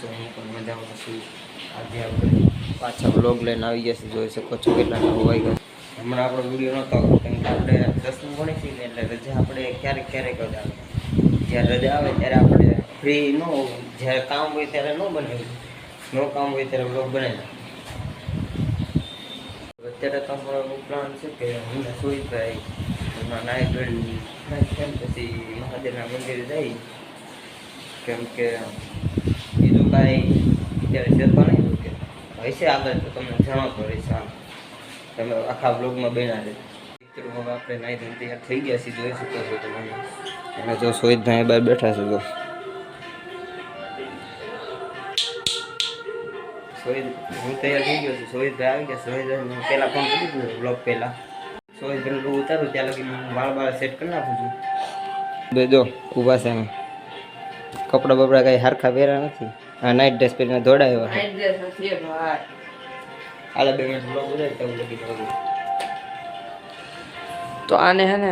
છો? હું પણ મજામાં છું. આજે આપણે પાછા બ્લોગ લઈને આવી ગયા છીએ. જોઈ શકો છો કેટલા હોવાઈ ગયા. હમણાં આપણો વિડીયો નહોતો કેમ કે આપણે 10મું ભણી છીએ ને એટલે રજા આપણે ક્યારેક ક્યારેક જ આવે. જ્યારે રજા આવે ત્યારે આપણે ફ્રી ન હોવું, જ્યારે કામ હોય ત્યારે ન બનાવીએ, ન કામ હોય ત્યારે બ્લોગ બનાવી. અત્યારે તો અમારો પ્લાન છે કે હું સુઈ જાય એમાં નાઈ ગળી કેમ પછી મહાદેવના મંદિરે જઈ, કેમ કે બીજું કાંઈ અત્યારે જતો નહીં કે હશે આગળ તો તમને જણાવતો રહીશ. તમે આખા બ્લોગમાં બન્યા રહે. મિત્રો હવે આપણે નાઈ ધોઈને તૈયાર થઈ ગયા છીએ, જોઈ શકો છો તમે. અને જો સોહિતભાઈ બહાર બેઠા છે. જો સોહિત, હું તૈયાર થઈ ગયો છું. સોહિતભાઈ આવી ગયા. સોહિતભાઈ પહેલાં ફોન કરી દીધું બ્લોગ પહેલાં. સોહિતભાઈ ઉતારું ત્યાં લગી વાળ સેટ કરી નાખું છું. બે જો ઊભા છે એમ. કપડાં બપડા કઈ હરખા પહેર્યા નથી. આ નાઇટ ડ્રેસ પહેરીને દોડાવ્યો. નાઇટ ડ્રેસ નથી ભાઈ. હાલે 2 મિનિટ બ્લોગ ઉતારી તેવું લગી દઉં. તો આને હે ને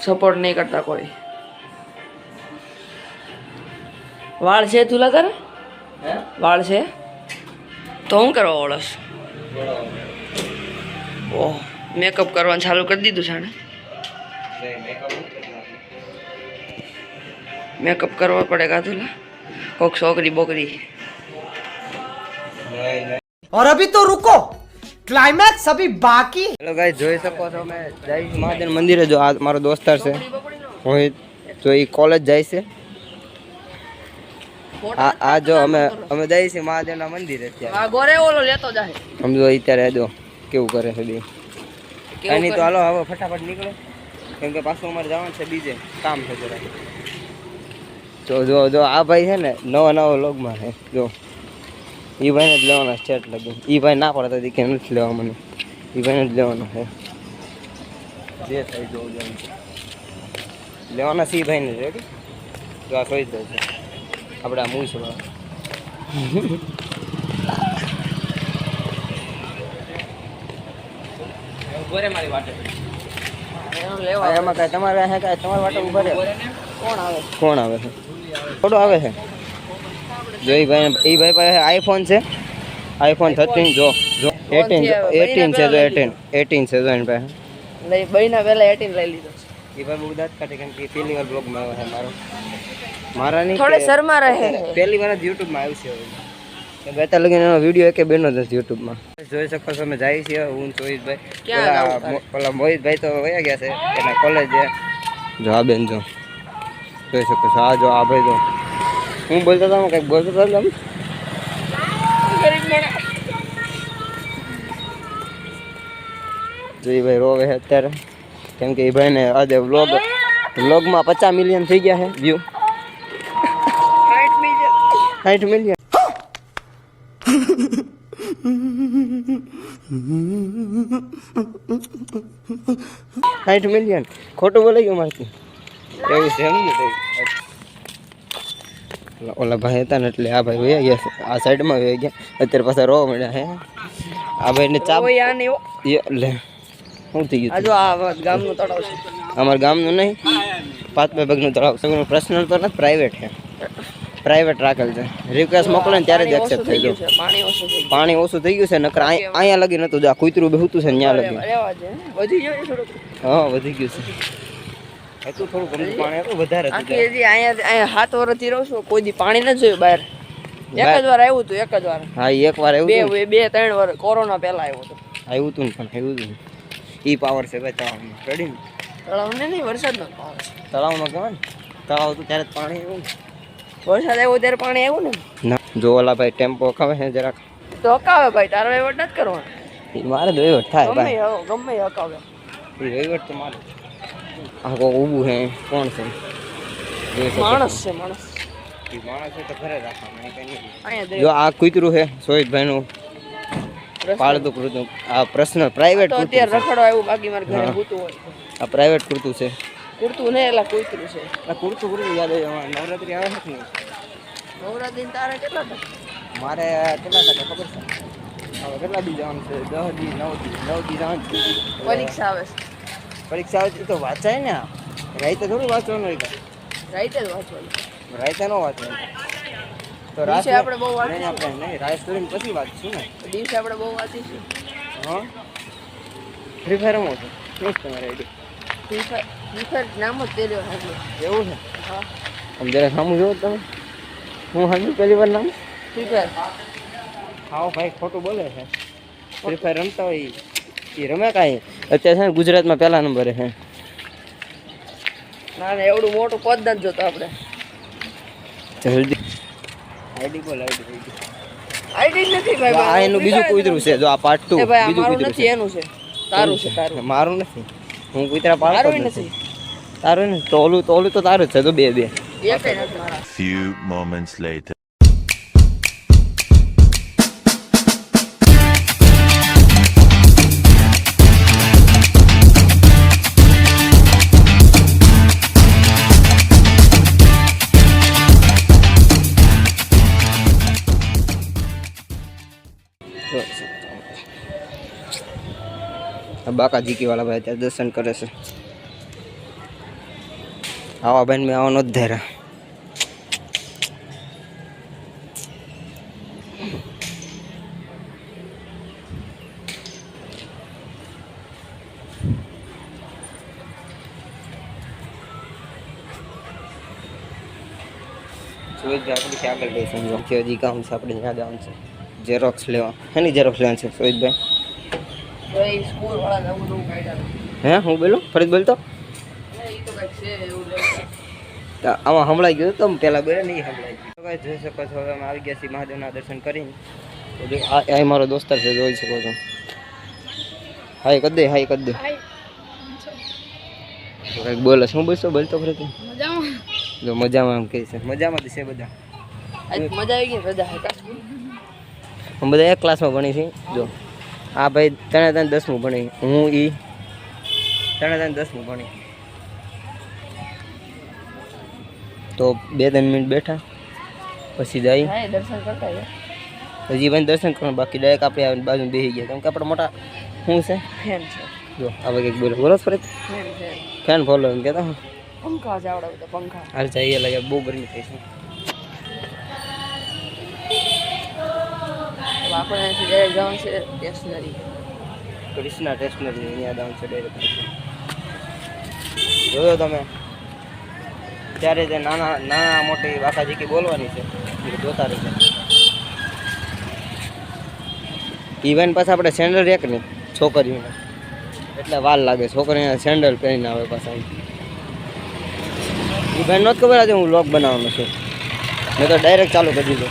સપોર્ટ નહીં કરતા કોઈ. વાળ છે તુલા તારે? વાળ છે તો હું કરવા ઓળસ? ઓહ, મેકઅપ કરવાનું ચાલુ કરી દીધું છે ને. મેકઅપ કરવા પડે કા તુલા? કોક છોકરી બોકરી. और अभी तो रुको, क्लाइमैक्स अभी बाकी। હેલો ગાઈસ, જોઈ શકો છો અમે જઈશ મહાદેવ મંદિરે. જો આ મારો દોસ્તાર છે રોહિત, જો એ કોલેજ જાય છે. આ જો અમે જઈએ છીએ મહાદેવના મંદિરે. આ ગોરે ઓલો લેતો જાય. સમજો અત્યારે જો કેવું કરે છે બે. એની તો હાલો હવે ફટાફટ નીકળો કેમ કે પાછું અમારે જવાનું છે બીજે કામ છે જરા. જો આ ભાઈ છે ને નવો લોગમાં છે. જો એ ભાઈને જ લેવાના સ્ટેટ લગી. એ ભાઈ ના પડે તો કે નથી લેવા મને. એ ભાઈને જ લેવાનો છે. જે થાય જોવું લેવાના છે એ ભાઈને જ. રેડી? જો આ સોઈ જાય છે આપણે આ મૂવી છે. મારી વાટે એમાં કાંઈ તમારે કાંઈ તમારી વાટે ઉભા રહે. કોણ આવે છે? થોડો આવે છે. જો એ ભાઈ પાસે આઈફોન છે. આઈફોન 13 જો 18 છે. જો 18 છે જો એની પાસે. બહીના પહેલા 18 લઈ લીધો. એ ભાઈ બહુ દાંત કાઢે કેમ કે પહેલી વાર બ્લોગમાં આવ્યો છે મારા નહીં થોડે શર્મા રહે. પહેલી વાર જ યુટ્યુબમાં આવ્યું છે. બેતા લગીને એનો વિડીયો એકે બેનો નથી યુટ્યુબમાં. જોઈ શકો છો અમે જઈએ છીએ હું સોહિતભાઈ. પેલા મોહિતભાઈ તો વયા ગયા છે એના કોલેજે. જો આ બેન જો જોઈ શકો છો. આ જો આ ભાઈ જો હું બોલતો હતો કંઈક બોલતો હતો તમે. જો એ ભાઈ રોવે છે અત્યારે કેમ કે એ ભાઈને આજે વ્લોગમાં 50 મિલિયન થઈ ગયા છે વ્યૂ. 60 મિલિયન. 60 મિલિયન ખોટું બોલાઈ ગયું મારથી. એવું છે એમ ને? ઓલા ભાઈ હતા ને એટલે આ ભાઈ વયા ગયા છે. આ સાઈડમાં વયા ગયા. અત્યારે પાછા રોવા મળ્યા હે. આ ભાઈને ચાપ લે શું થઈ ગયું? આ ગામનું તળાવ છે. અમારા ગામનું નહીં, 5 ભાગનું તળાવ છે. પર્સનલ તો નથી, પ્રાઇવેટ છે. પ્રાઇવેટ રાખેલ છે. રિક્વેસ્ટ મોકલે ને ત્યારે જ એક્સેપ્ટ થઈ ગયું. પાણી ઓછું થઈ ગયું છે. નકર અહીંયા લગી નતું. જો આ કૂતરું બેહતું છે ત્યાં લગી. હા વધી ગયું છે. હતું થોડું ગંદુ પાણી હતું વધારે. અહીંયા 7 વર્ષથી રહું છું, કોઈ દી પાણી નથી જોયું બહાર. એક જ વાર આવ્યું હતું. એક જ વાર. હા એક વાર આવ્યું. 2-3 વર્ષ કોરોના પહેલા આવ્યું હતું. આવ્યું હતું ને પણ આવ્યું હતું. ઈ પાવર છે ભાઈ તળાવમાં. રેડી ને? તળાવને નહીં, વરસાદનો પાવર છે. તળાવનો કહેવાય ને. તળાવ હતું ત્યારે જ પાણી આવ્યું ને. વરસાદ આવ્યો ત્યારે પાણી આવ્યું ને. ના જો ઓલા ભાઈ ટેમ્પો ખાવે છે જરાક તો હકાવે ભાઈ. તારો વહીવટ નથી કરવાનો. મારે જ વહીવટ થાય ભાઈ. ગમે હકાવે. એ વહીવટ તો મારે. આ કોઈ ઊભું છે કોણ છે? માણસ છે. માણસ છે તો ઘરે રાખવાનું. જો આ કૂતરું છે સોહિતભાઈનું પાળતું કૂતરું. આ પર્સનલ પ્રાઇવેટ તો અત્યારે રખડવા આવ્યું. બાકી મારે ઘરે કૂતરું હોય. આ પ્રાઇવેટ કૂતરું છે. કૂતરું નહીં એટલે કૂતરું છે. આ કૂતરું યાદ આવ્યું. નવરાત્રી આવે છે ને? નવરાત્રી તારે કેટલા ટકા? મારે કેટલા ટકા ખબર છે? હવે કેટલા દી જવાનું છે? 10 દી 9 દી જવાનું છે. પરીક્ષા આવે છે. પરીક્ષા આવે તો વાંચાય ને. રાઈતે થોડું વાંચવાનું હોય. રાઈતે જ વાંચવાનું. રાઈતે ન વાંચવાનું. તો દિવસે આપણે બહુ નહીં વાંચીશું આપણે નહીં રાઈસ કરીને પછી વાત છું ને. દિવસે આપણે બહુ વાંચીશું હા ફ્રી ફાયર રમો છો શું છે તમારે આઈડી? ફ્રી ફાયર નામ જ તેલ્યો સાંભળ્યું. એવું છે હા આમ જરા સામું જોવો તમે હું સાંભળ્યું પહેલી વાર નામ. ફ્રી ફાયર હા ભાઈ ખોટું બોલે છે. ફ્રી ફાયર રમતા હોય એ રમે કાંઈ અત્યારે છે ને ગુજરાતમાં પહેલા નંબરે છે. ના ના એવડું મોટું પદ નથી જોતો આપણે. જલ્દી આઈડી બોલ આઈડી આઈડી નથી ભાઈ આ એનું બીજું કૂતરું છે જો આ પાર્ટ 2 એ ભાઈ આ બીજું મારું કૂતરું નથી છે. એનું છે તારું છે તારું મારું નથી હું કૂતરા પાડતો મારું જ નથી નથી. તારું ને તો ઓલું તો તારું જ છે તો બે એક નથી મારા. Few moments later. બાકા જીકી વાળા ભાઈ અત્યારે દર્શન કરે છે. આવા બેન મેં આવા નથી ધેરા. આપણે આગળ જઈશું હજી કામ છે આપણે ત્યાં જવાનું છે ઝેરોક્સ લેવા. એની ઝેરોક્સ લેવાનું છે સુરેશભાઈ? ભાઈ સ્કૂલ વાળા નવું નવું કાઢ્યા હે હું બોલું ફરી બોલતો એ તો કંઈક છે એવું લેવું. તો આમાં સંભળાઈ ગયું તો પહેલાં બોલે નહીં સંભળાઈ ગયું. તો કાંઈ જોઈ શકો છો હવે અમે આવી ગયા છીએ મહાદેવના દર્શન કરીને. તો આ મારો દોસ્તાર છે જોઈ શકો છો. હાય કદ દે હાય કદ દે. કંઈક બોલે શું બોલતો ખરે તું? જો મજામાં એમ કહે છે. મજામાં જ છે બધા. આજ મજા આવી ગઈ રજા હે કાશ. અમે બધા એક ક્લાસમાં ભણી છીએ. જો આ ભાઈ ત્રણે 10મું ભણી હું ઈ ત્રણે 10મું ભણી. તો 2-3 મિનિટ બેઠા પછી જાય હા દર્શન કરતા હે. હજી ભાઈ દર્શન કરવાનું બાકી ડાયરેક્ટ આપણે આવીને બાજુ બેસી ગયા કેમ કે આપણે મોટા શું છે ફેન છે જો હવે કંઈક બોલો ફરી ફેન છે ફેન ફોલો એમ કહેતા હું પંખા છે આવડા બધા પંખા. હાલ જઈએ લાગે બહુ ગરમી થઈ છે. આપણે અહીંથી ડાયરેક્ટ જવાનું છે સ્ટેશનરી. ક્રિષ્ના સ્ટેશનરી અહીંયા જવાનું છે ડાયરેક્ટ. જોયો તમે ત્યારે જે નાના મોટી વાકાજીકી બોલવાની છે એ જોતા રહેશે. ઇવેન્ટ પાછા આપણે સેન્ડલ એક નહીં છોકરીઓને એટલે વાર લાગે. છોકરીને સેન્ડલ પહેરીને આવે પાછા. ઇવેન્ટ નહોત ખબર આજે હું વ્લોગ બનાવવાનો છું મેં તો ડાયરેક્ટ ચાલુ કરી દીધો.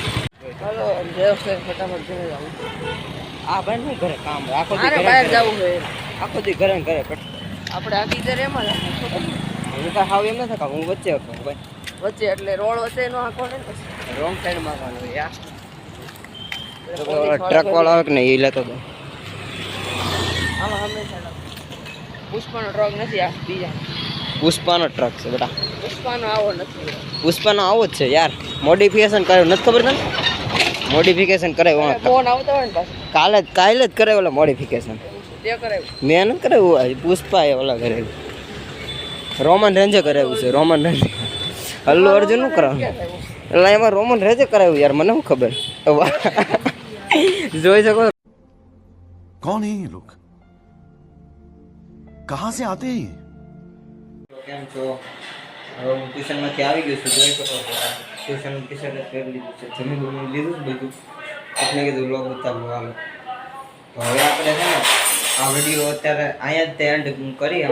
હાલો વ્યવસ્થિત ફટાફટ ઘરે જવું. આ ભાઈ શું ઘરે કામ આખો મારે બહાર જવું છે. આખો દી ઘરે ને ઘરે આપણે આખી ઘરે એમાં જ હું કાંઈ હાવ એમ નથી હું વચ્ચે હતો ભાઈ. વચ્ચે એટલે રોડ વચ્ચે નો આખો ને પછી રોંગ સાઈડમાં આવવાનું યાર. ટ્રક વાળો આવે કે નહીં એ લેતો હતો. આમાં હંમેશા પુષ્પાનો ટ્રક નથી આ બીજા પુષ્પાનો ટ્રક છે બેટા. પુષ્પાનો આવો નથી. પુષ્પાનો આવો જ છે યાર. મોડિફિકેશન કરાવ્યું નથી ખબર તને? મોડિફિકેશન કરાવ્યું ફોન આવતો હોય ને પાછું કાલે જ કરાવ્યું ઓલા મોડિફિકેશન. તે કરાવ્યું. મેં નથી કરાવ્યું પુષ્પા એ ઓલા કરાવ્યું. રોમન રેન્જે કરાવ્યું છે રોમન રેન્જે. અલ્લુ અર્જુન નું કરાવ્યું એટલે એમાં રોમન રેન્જે કરાવ્યું યાર મને શું ખબર. જોઈ શકો. कौन है ये लोग? कहां से आते हैं? કેમ છો? હવે હું ટ્યુશનમાંથી આવી ગયો છું જોઈ શકો છો. ટ્યુશન ટીચરે કરી લીધું છે જમી લીધું બધું એટલે કીધું લોગ ઉતારવું હાલો. તો હવે આપણે છે ને આ વિડીયો અત્યારે અહીંયા જ તે એન્ડ કરી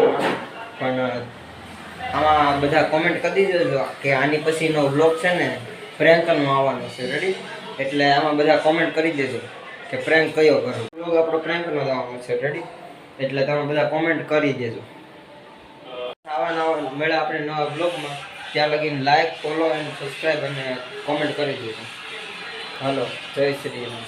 પણ આમાં બધા કોમેન્ટ કરી દેજો કે આની પછીનો વ્લોગ છે ને પ્રેન્કનો આવવાનો છે રેડી. એટલે આમાં બધા કોમેન્ટ કરી દેજો કે પ્રેન્ક કયો કરો. વ્લોગ આપણો પ્રેન્કનો આવવાનો છે રેડી. એટલે તમે બધા કોમેન્ટ કરી દેજો. આવા મળે આપણે નવા બ્લોગમાં. ત્યાં લગીને લાઈક ફોલો અને સબસ્ક્રાઈબ અને કોમેન્ટ કરી દેજો. હાલો જય શ્રી રામ.